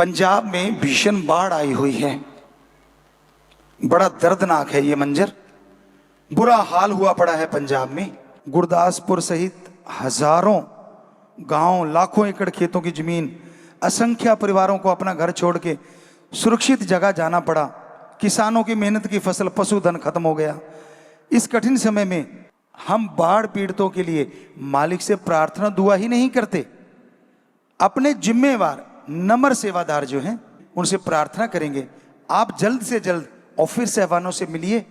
पंजाब में भीषण बाढ़ आई हुई है। बड़ा दर्दनाक है ये मंजर। बुरा हाल हुआ पड़ा है पंजाब में। गुरदासपुर सहित हजारों गांव, लाखों एकड़ खेतों की जमीन, असंख्य परिवारों को अपना घर छोड़ के सुरक्षित जगह जाना पड़ा। किसानों की मेहनत की फसल, पशुधन खत्म हो गया। इस कठिन समय में हम बाढ़ पीड़ितों के लिए मालिक से प्रार्थना दुआ ही नहीं करते, अपने जिम्मेवार नम्र सेवादार जो हैं उनसे प्रार्थना करेंगे। आप जल्द से जल्द ऑफिस साहबानों से मिलिए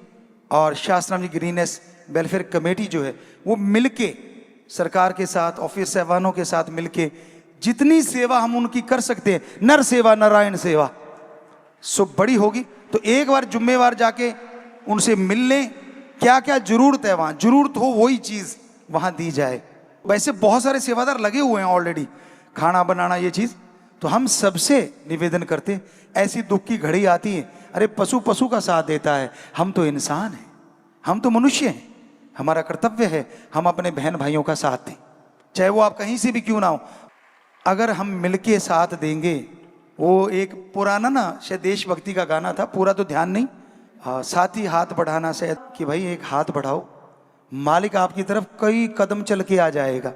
और शास्त्राम जी ग्रीनेस वेलफेयर कमेटी जो है वो मिलके सरकार के साथ, ऑफिस साहबानों के साथ मिलके जितनी सेवा हम उनकी कर सकते हैं, नर सेवा नारायण सेवा सो बड़ी होगी। तो एक बार जुम्मेवार जाके उनसे मिल लें, क्या क्या जरूरत है, वहाँ जरूरत हो वही चीज़ वहाँ दी जाए। वैसे बहुत सारे सेवादार लगे हुए हैं ऑलरेडी, खाना बनाना ये चीज़। तो हम सबसे निवेदन करते, ऐसी दुख की घड़ी आती है, अरे पशु का साथ देता है। हम तो इंसान हैं, हम तो मनुष्य हैं, हमारा कर्तव्य है हम अपने बहन भाइयों का साथ दें, चाहे वो आप कहीं से भी क्यों ना हो। अगर हम मिलके साथ देंगे, वो एक पुराना ना शायद देशभक्ति का गाना था, पूरा तो ध्यान नहीं, साथ ही हाथ बढ़ाना शायद, कि भाई एक हाथ बढ़ाओ, मालिक आपकी तरफ कई कदम चल के आ जाएगा।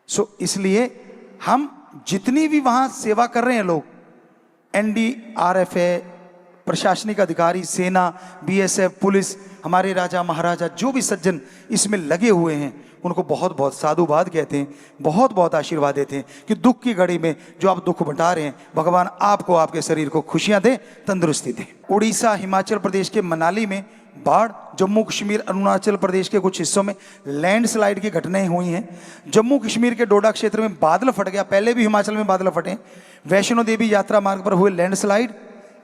सो इसलिए हम जितनी भी वहाँ सेवा कर रहे हैं लोग, NDRF है, प्रशासनिक अधिकारी, सेना, BSF, पुलिस, हमारे राजा महाराजा जो भी सज्जन इसमें लगे हुए हैं उनको बहुत बहुत साधुवाद कहते हैं, बहुत बहुत आशीर्वाद देते हैं कि दुख की घड़ी में जो आप दुख बंटा रहे हैं, भगवान आपको, आपके शरीर को खुशियां दे, तंदुरुस्ती दे। उड़ीसा, हिमाचल प्रदेश के मनाली में बाढ़, जम्मू कश्मीर, अरुणाचल प्रदेश के कुछ हिस्सों में लैंडस्लाइड की घटनाएं हुई हैं। जम्मू कश्मीर के डोडा क्षेत्र में बादल फट गया, पहले भी हिमाचल में बादल फटे। वैष्णो देवी यात्रा मार्ग पर हुए लैंडस्लाइड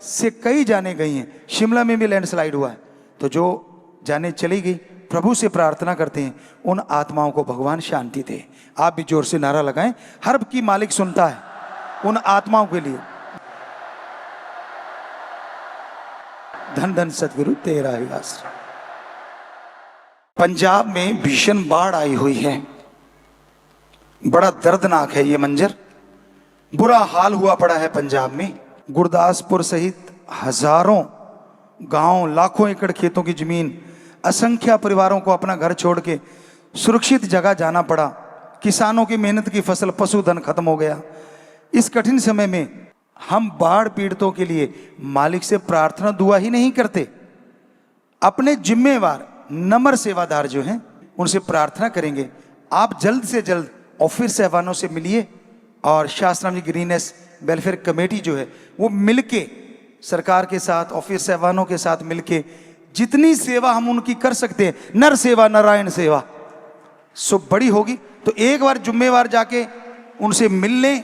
से कई जाने गई हैं, शिमला में भी लैंडस्लाइड हुआ है। तो जो जाने चली गई, प्रभु से प्रार्थना करते हैं उन आत्माओं को भगवान शांति दे। आप भी जोर से नारा लगाएं, हर की मालिक सुनता है उन आत्माओं के लिए। धन धन सतगुरु तेरा ही आश्रय। पंजाब में भीषण बाढ़ आई हुई है। बड़ा दर्दनाक है ये मंजर। बुरा हाल हुआ पड़ा है पंजाब में। गुरदासपुर सहित हजारों गांव, लाखों एकड़ खेतों की जमीन, असंख्य परिवारों को अपना घर छोड़ के सुरक्षित जगह जाना पड़ा। किसानों की मेहनत की फसल, पशुधन खत्म हो गया। इस कठिन समय में हम बाढ़ पीड़ितों के लिए मालिक से प्रार्थना दुआ ही नहीं करते, अपने जिम्मेवार नम्र सेवादार जो हैं उनसे प्रार्थना करेंगे। आप जल्द से जल्द ऑफिस साहबानों से मिलिए और शास्त्राम जी ग्रीनेस वेलफेयर कमेटी जो है वो मिलके सरकार के साथ, ऑफिस साहबानों के साथ मिलके जितनी सेवा हम उनकी कर सकते हैं, नर सेवा नारायण सेवा सो बड़ी होगी। तो एक बार जुम्मेवार जाके उनसे मिल लें,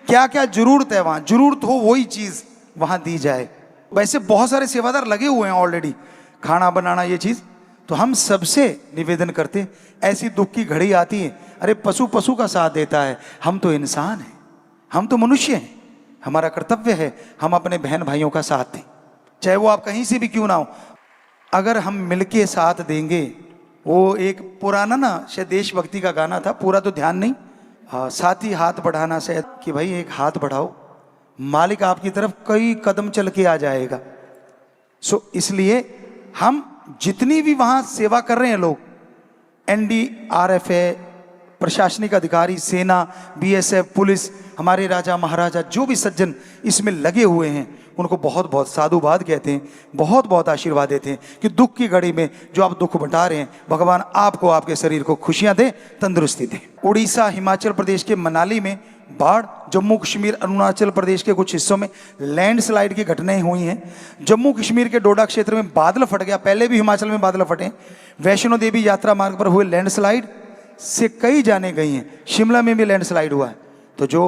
क्या क्या जरूरत है, वहाँ जरूरत हो वही चीज़ वहाँ दी जाए। वैसे बहुत सारे सेवादार लगे हुए हैं ऑलरेडी, खाना बनाना ये चीज़। तो हम सबसे निवेदन करते, ऐसी दुख की घड़ी आती है, अरे पशु का साथ देता है। हम तो इंसान हैं, हम तो मनुष्य हैं, हमारा कर्तव्य है हम अपने बहन भाइयों का साथ दें, चाहे वो आप कहीं से भी क्यों ना हो। अगर हम मिलके साथ देंगे, वो एक पुराना ना शायद देशभक्ति का गाना था, पूरा तो ध्यान नहीं, साथ ही हाथ बढ़ाना शायद, कि भाई एक हाथ बढ़ाओ, मालिक आपकी तरफ कई कदम चल के आ जाएगा। सो इसलिए हम जितनी भी वहाँ सेवा कर रहे हैं लोग, NDRF है, प्रशासनिक अधिकारी, सेना, BSF, पुलिस, हमारे राजा महाराजा जो भी सज्जन इसमें लगे हुए हैं उनको बहुत बहुत साधुवाद कहते हैं, बहुत बहुत आशीर्वाद देते हैं कि दुख की घड़ी में जो आप दुख बंटा रहे हैं, भगवान आपको, आपके शरीर को खुशियां दे, तंदुरुस्ती दे। उड़ीसा, हिमाचल प्रदेश के मनाली में बाढ़, जम्मू कश्मीर, अरुणाचल प्रदेश के कुछ हिस्सों में लैंडस्लाइड की घटनाएं हुई हैं। जम्मू कश्मीर के डोडा क्षेत्र में बादल फट गया, पहले भी हिमाचल में बादल फटे। वैष्णो देवी यात्रा मार्ग पर हुए लैंडस्लाइड से कई जाने गई हैं, शिमला में भी लैंडस्लाइड हुआ है। तो जो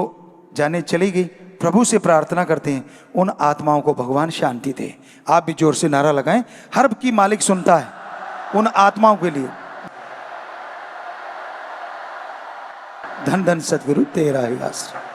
जाने चली गई, प्रभु से प्रार्थना करते हैं उन आत्माओं को भगवान शांति दे। आप भी जोर से नारा लगाएं, हर की मालिक सुनता है उन आत्माओं के लिए। धन धन सतगुरु तेरा ही आश्रय।